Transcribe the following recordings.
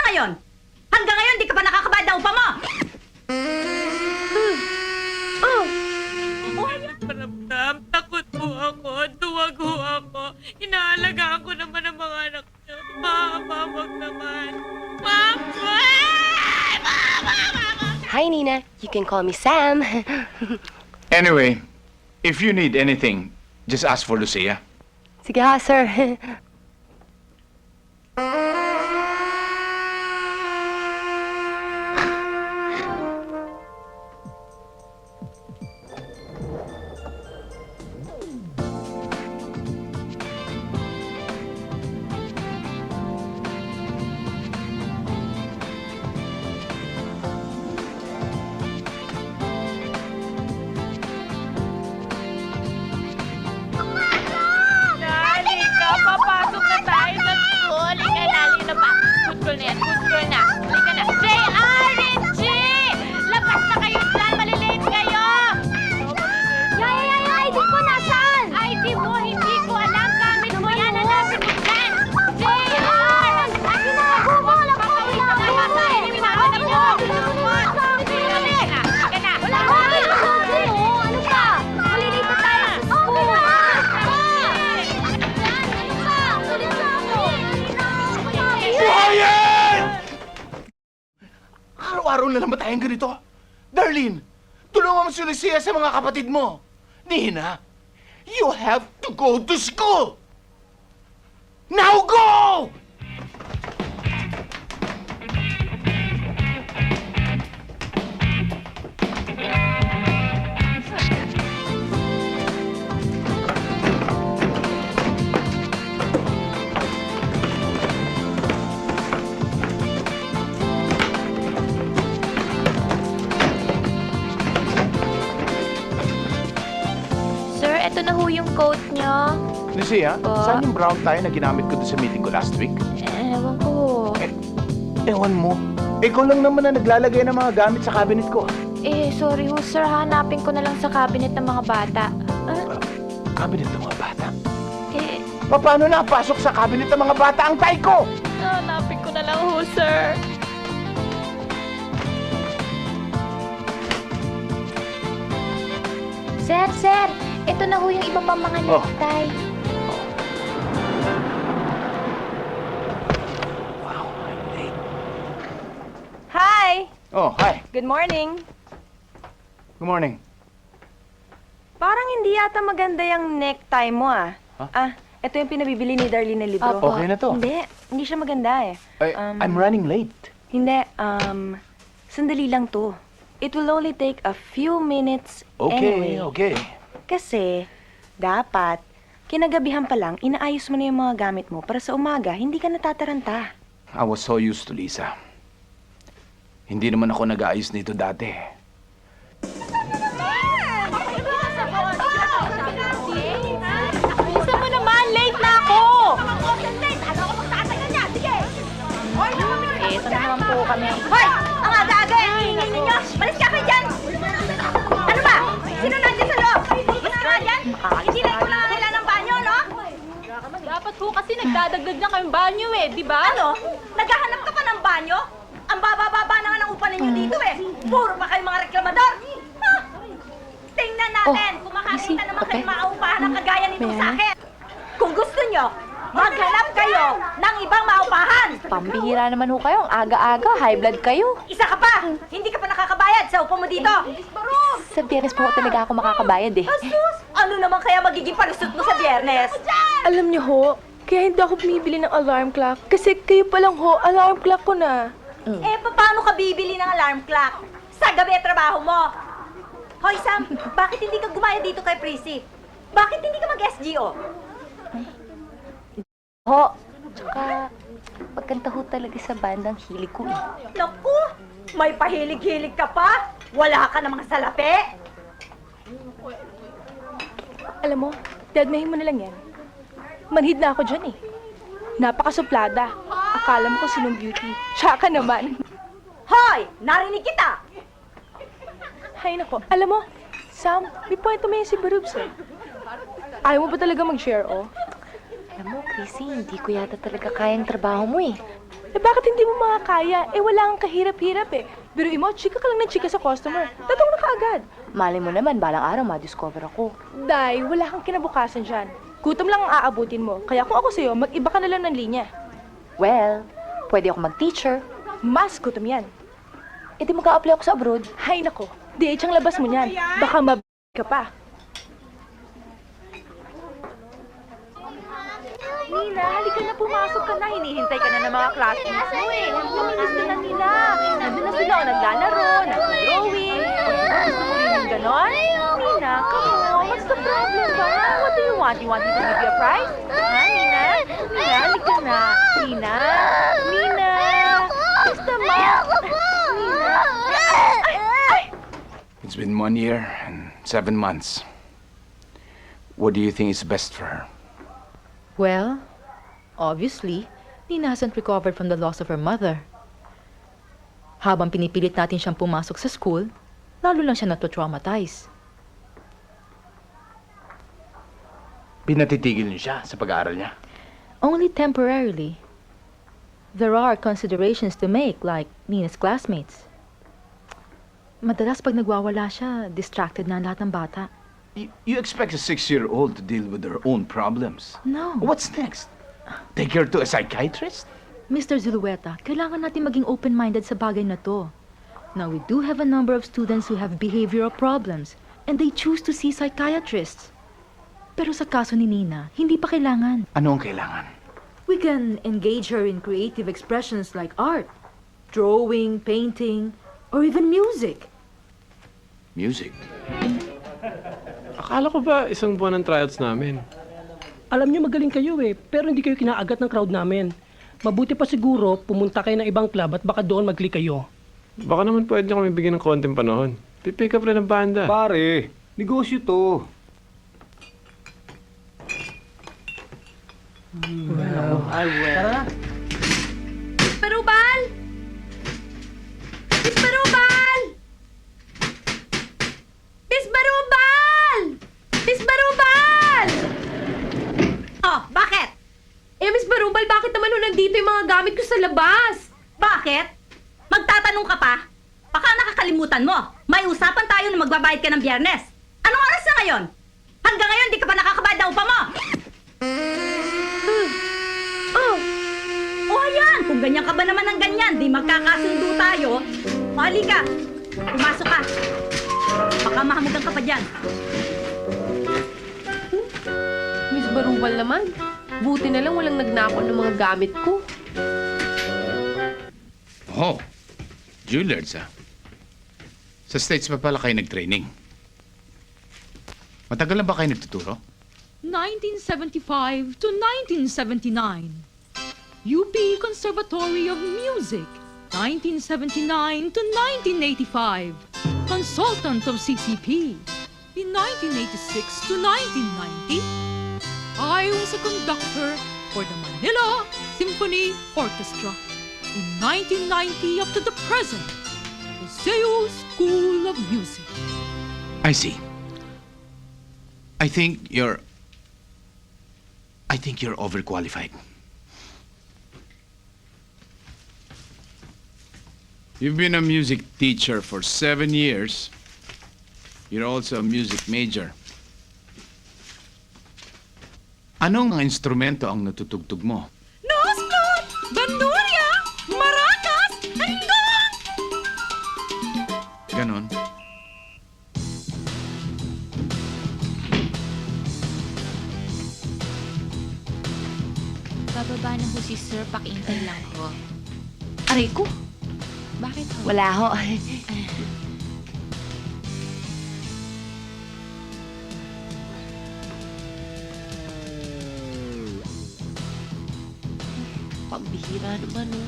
ngayon? Hanggang ngayon, di ka pa nakakabayad ng upa mo! Paramdam, takot po ako, duwag ho ako. Inaalagaan ko naman ang mga anak niyo. Mama, wag naman. Mama! Hi, Nina. You can call me Sam. Anyway, if you need anything, just ask for Lucia. Sige ha, sir. Dali ka, papasok na tayo sa school. Halika na, halika pa. Good girl na yan, good girl na. Halika na. J.R. Richie! Labas na kayo dyan, malilate kayo! ID ko nasaan? ID mo, hindi ko alam. Gamit mo yan, hanapin mo dyan. J.R. Ginago mo! Wala ko! Wala ko! Hinahanap mo! Halika na. Wala ko! Ano pa? Malilate na tayo sa school! Quiet! Araw-araw na naman tayong ganito. Darlene, tulungan mo si Lucia sa mga kapatid mo. Nina, you have to go to school! Now go! Sir, eto na ho yung coat nyo. Lucia, Po? saan yung brown tie na ginamit ko doon sa meeting ko last week? Ewan ko. Ewan mo. Ikaw lang naman na naglalagay ng mga gamit sa cabinet ko. Sorry ho, sir. Hanapin ko na lang sa cabinet ng mga bata. Cabinet ng mga bata? Paano napasok sa cabinet ng mga bata ang tie ko? Hanapin ko na lang ho, sir. Sir, ito na ho yung iba pang mga Oh. necktie. Wow, I'm late. Hi! Oh, hi. Good morning. Good morning. Parang hindi yata maganda yung necktie mo Huh? Ito yung pinabibili ni Darlene na libro. Opo. Okay na to. Hindi siya maganda eh. I'm running late. Hindi, sandali lang to. It will only take a few minutes Okay, anyway. okay. Kasi, dapat, kinagabihan pa lang, inaayos mo na yung mga gamit mo para sa umaga, hindi ka natataranta. I was so used to Lisa. Hindi naman ako nag-aayos nito dati. Isa mo naman, late na ako! Ito naman po kami. Hoy! Ang aga-aga yung hingin ninyo! Malis ka kayo dyan! Ano ba? Sino nandiyan sa loob? Mas ka dyan? Hindi na ko nangangailan ng banyo, no? Dapat po kasi nagdadagdag na kayong banyo di ba? Ano? Naghahanap ka pa ng banyo? Ang baba-baba na nga ng upa ninyo dito Puro pa kayo mga reklamador! Ha? Tingnan natin kung makakita naman kayo maupahan ng kagaya nitong sa akin! Kung gusto nyo, maghanap kayo ng ibang maupahan! Pambihira naman ho kayo. Ang aga-aga, high blood kayo. Isa ka pa! Hindi ka pa nakakabayad sa upo mo dito! Sa Biyernes po talaga ako makakabayad Asus! Ano naman kaya magiging palusot mo sa Biyernes? Alam niyo ho, kaya hindi ako bumibili ng alarm clock. Kasi kayo pa lang ho, alarm clock ko na. Paano ka bibili ng alarm clock? Sa gabi trabaho mo! Hoy, Sam, bakit hindi ka gumaya dito kay Prissy? Bakit hindi ka mag-SGO? Ho, tsaka pagkanta ho talaga sa bandang hilig ko Naku! May pahilig-hilig ka pa? Wala ka namang salapi? Alam mo, dadmahin mo na lang yan. Manhid na ako dyan Napakasuplada. Akala mo kung sinong beauty. Tsaka naman. Hoy! Narinig kita! Hay nako, alam mo, Sam, may point to si Barubs Ayaw mo ba talaga mag-share, Alam mo, Chrissy, hindi ko yata talaga kayang trabaho mo Eh bakit hindi mo makakaya? Eh wala kang kahirap-hirap eh. Biruin mo, chika ka lang ng chika sa customer. Tatong na kaagad. Malay mo naman, balang araw ma-discover ako. Day, wala kang kinabukasan dyan. Gutom lang ang aabutin mo. Kaya kung ako sa'yo, mag-iba ka na lang ng linya. Well, pwede ako mag-teacher. Mas gutom yan. E di mag-a-apply ako sa abroad. Hay nako, DH ang labas mo niyan. Baka ka pa. Nina, halika na, pumasok ka na. Hinihintay ka na ng mga classmates mo eh. Luminis ka na nila. Nandun na sila o naglalaro, nag-drawing. O gusto mo rin yung ganon? Nina, come on. What's the problem ba? What do you want? You want me to give you a prize? Ha, Nina? Nina, halika na. Nina? Nina? What's the matter? Nina? It's been 1 year and 7 months. What do you think is best for her? Well, obviously, Nina hasn't recovered from the loss of her mother. Habang pinipilit natin siyang pumasok sa school, lalo lang siya nato-traumatize. Pinatitigil niyo siya sa pag-aaral niya? Only temporarily. There are considerations to make, like Nina's classmates. Madalas pag nagwawala siya, distracted na ang lahat ng bata. You expect a 6-year-old to deal with her own problems? No. What's next? Take her to a psychiatrist? Mr. Zulueta, kailangan natin maging open-minded sa bagay na to. Now, we do have a number of students who have behavioral problems, and they choose to see psychiatrists. Pero sa kaso ni Nina, hindi pa kailangan. Ano ang kailangan? We can engage her in creative expressions like art, drawing, painting, or even music. Music. Akala ko ba isang buwan ng tryouts namin? Alam niyo magaling kayo eh, pero hindi kayo kinaagat ng crowd namin. Mabuti pa siguro, pumunta kayo ng ibang club at baka doon mag-click kayo. Baka naman pwede niyo kami bigyan ng konting panahon. Pipick up rin ang banda. Pare, negosyo to. Isparubal! Isparubal! Isparubal! Isparubal! Oh, bakit? Eh, Miss Barubal, bakit naman nandito yung mga gamit ko sa labas? Bakit? Magtatanong ka pa? Baka nakakalimutan mo. May usapan tayo na magbabayad ka ng Biyernes. Anong oras na ngayon? Hanggang ngayon, di ka pa nakakabayad ng upa mo. Oh, ayan! Kung ganyan ka ba naman ng ganyan, di magkakasundo tayo. O, halika. Pumasok ka. Baka mahamugan ka pa dyan. Miss Barubal naman. Buti na lang walang nagnakaw ng mga gamit ko. Oh, Juilliards Sa States pa pala kayo nag-training. Matagal na ba kayo nagtuturo? 1975 to 1979. UP Conservatory of Music. 1979 to 1985. Consultant of CCP. In 1986 to 1990, I was a conductor for the Manila Symphony Orchestra. In 1990 up to the present, the Seoul School of Music. I see. I think you're overqualified. You've been a music teacher for 7 years. You're also a music major. Anong instrumento ang natutugtog mo? Noscot! Bandurria! Maracas! Handang! Ganon. Bababa na ho si Sir, pakiintay lang ho. Aray ko, Bakit ho? wala ho. Pambihira naman, oh.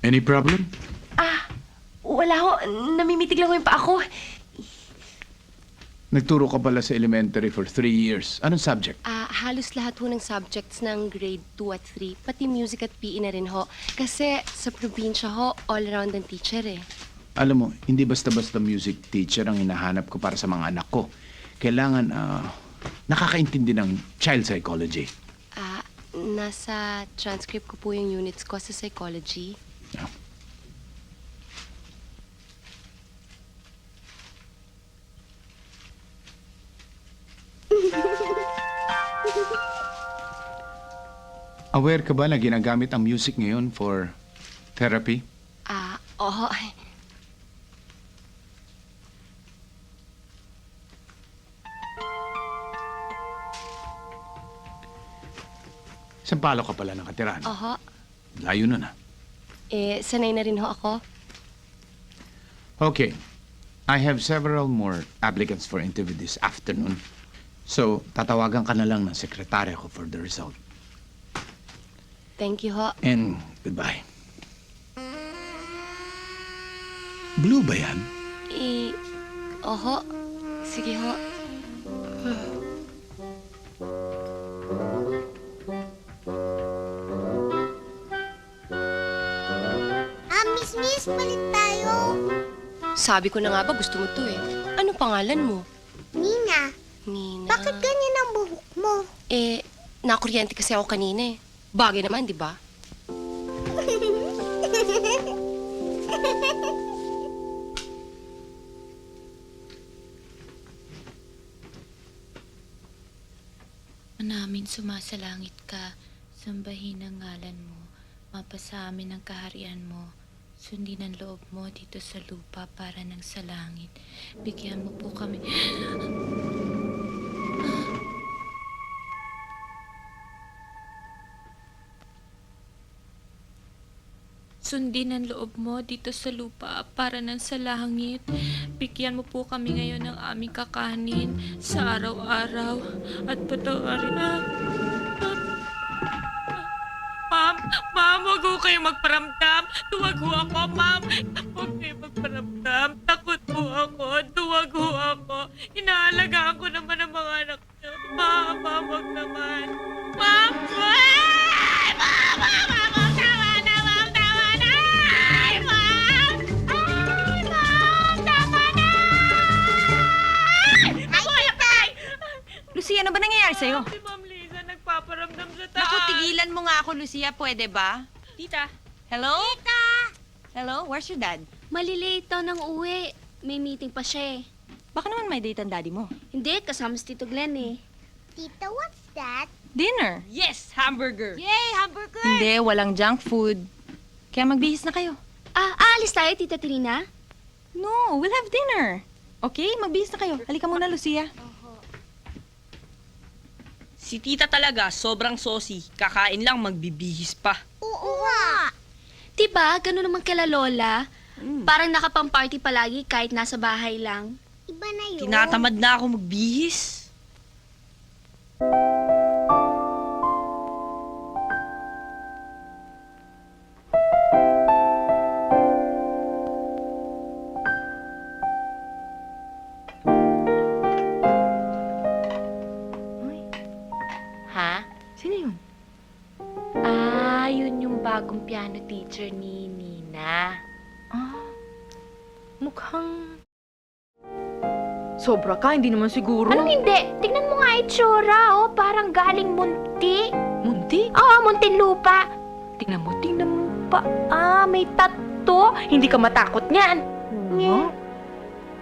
Any problem? Wala ho, namimitig lang ho yung paa ko. Nagturo ka pala sa elementary for 3 years. Anong subject? Halos lahat ho ng subjects ng grade 2 at 3, pati music at PE na rin ho. Kasi sa probinsya ho, all-around ang teacher eh. Alam mo, hindi basta-basta music teacher ang hinahanap ko para sa mga anak ko. Kailangan nakakaintindi ng child psychology. Nasa transcript ko po yung units ko sa psychology. Yeah. Aware ka ba na ginagamit ang music ngayon for therapy? Oo. Sampalo ka pala nakatira, no? Oho. Layo nun, ah. Sanay na rin ho ako. Okay. I have several more applicants for interview this afternoon. So, tatawagan ka na lang ng sekretarya ko for the result. Thank you ho. And goodbye. Blue ba yan? Oho. Sige ho. Miss, balik tayo. Sabi ko na nga ba gusto mo to eh. Ano pangalan mo? Nina, Nina. bakit ganyan ang buhok mo? Nakuryente kasi ako kanina eh. Bagay naman, di ba? Manamin sumasalangit ka, sambahin ang ngalan mo, mapasa amin ang kaharian mo, sundin ang loob mo dito sa lupa para nang sa langit. Bigyan mo po kami. Sundin ang loob mo dito sa lupa para nang sa langit. Bigyan mo po kami ngayon ng aming kakanin sa araw-araw at patawarin. Ma'am, huwag ho kayong magparamdam. Tuwag ho ako, ma'am. Huwag kayong magparamdam. Takot ho ako. Tuwag ho ako. Inaalagaan ko naman ang mga anak niyo. Ma'am, huwag naman. Ma'am! Ay! Ma'am! Ma'am! Tama na, ma'am! Tama na! Ay, ma'am! Ay, ma'am! Tama na! Ay! Lucia, ano ba nangyayari sa'yo? Si Ma'am Liza nagpaparamdam sa taas. Naku, tigilan mo nga ako, Lucia. Pwede ba? Tita. Hello? Tita! Hello? Where's your dad? Malilate daw ng uwi. May meeting pa siya eh. Baka naman may date ang daddy mo. Hindi, kasama si Tito Glenn eh. Tita, what's that? Dinner. Yes, hamburger. Yay, hamburger! Hindi, walang junk food. Kaya magbihis na kayo. Aalis tayo, Tita Trina? No, we'll have dinner. Okay, magbihis na kayo. Halika muna, Lucia. Si tita talaga, sobrang sosi. Kakain lang, magbibihis pa. Oo nga. Diba, gano'n naman kala Lola? Parang nakapang-party palagi kahit nasa bahay lang. Iba na yun. Tinatamad na ako magbihis. Ha? Sino yun? Yun yung bagong piano teacher ni Nina. Mukhang... Sobra ka, hindi naman siguro. Anong hindi? Tingnan mo nga itsura, oh. Parang galing munti. Munti? Oo, Muntinlupa. Tingnan mo pa. May tattoo. Hindi ka matakot niyan.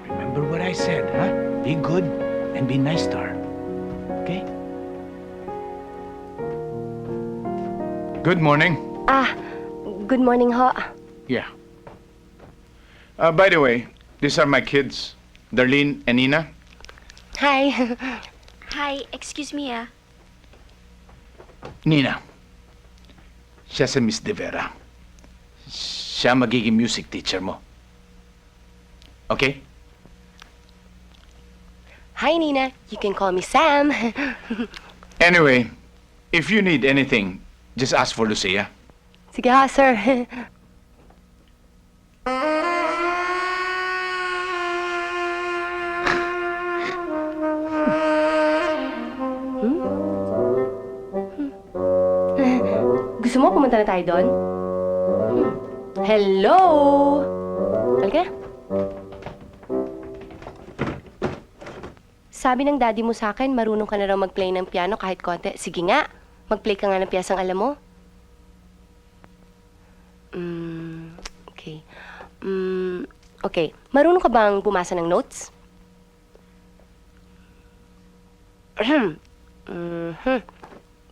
Remember what I said, huh? Be good and be nice to her. Okay? Good morning. Good morning ho. Yeah. By the way, these are my kids, Darlene and Nina. Hi. Hi, excuse me ah. Nina, siya si Miss De Vera. Siya magiging music teacher mo. Okay? Hi, Nina. You can call me Sam. Anyway, if you need anything, just ask for Lucia. Sige ha, sir. Gusto mo pumunta na tayo doon? Hello? Halika na. Sabi ng daddy mo sa akin, marunong ka na raw mag-play ng piano kahit konti. Sige nga, mag-play ka nga ng piyasang alam mo. Okay. Okay. Marunong ka bang bumasa ng notes?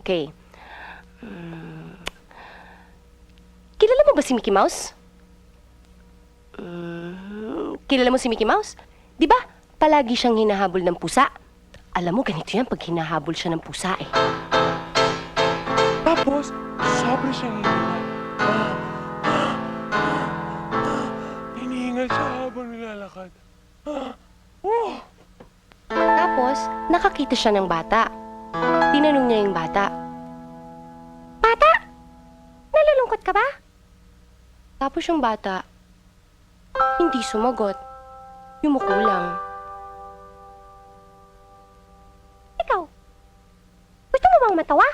Okay. Kilala mo ba si Mickey Mouse? Kilala mo si Mickey Mouse? Di ba, palagi siyang hinahabol ng pusa? Alam mo, ganito yan pag hinahabol siya ng pusa eh. Tapos, sobrang siyang hinihingal siya habang nilalakad. Tapos, nakakita siya ng bata. Tinanong niya yung bata, "Bata, nalulungkot ka ba?" Tapos yung bata, hindi sumagot. Yumuko lang. Ikaw, gusto mo bang matawa?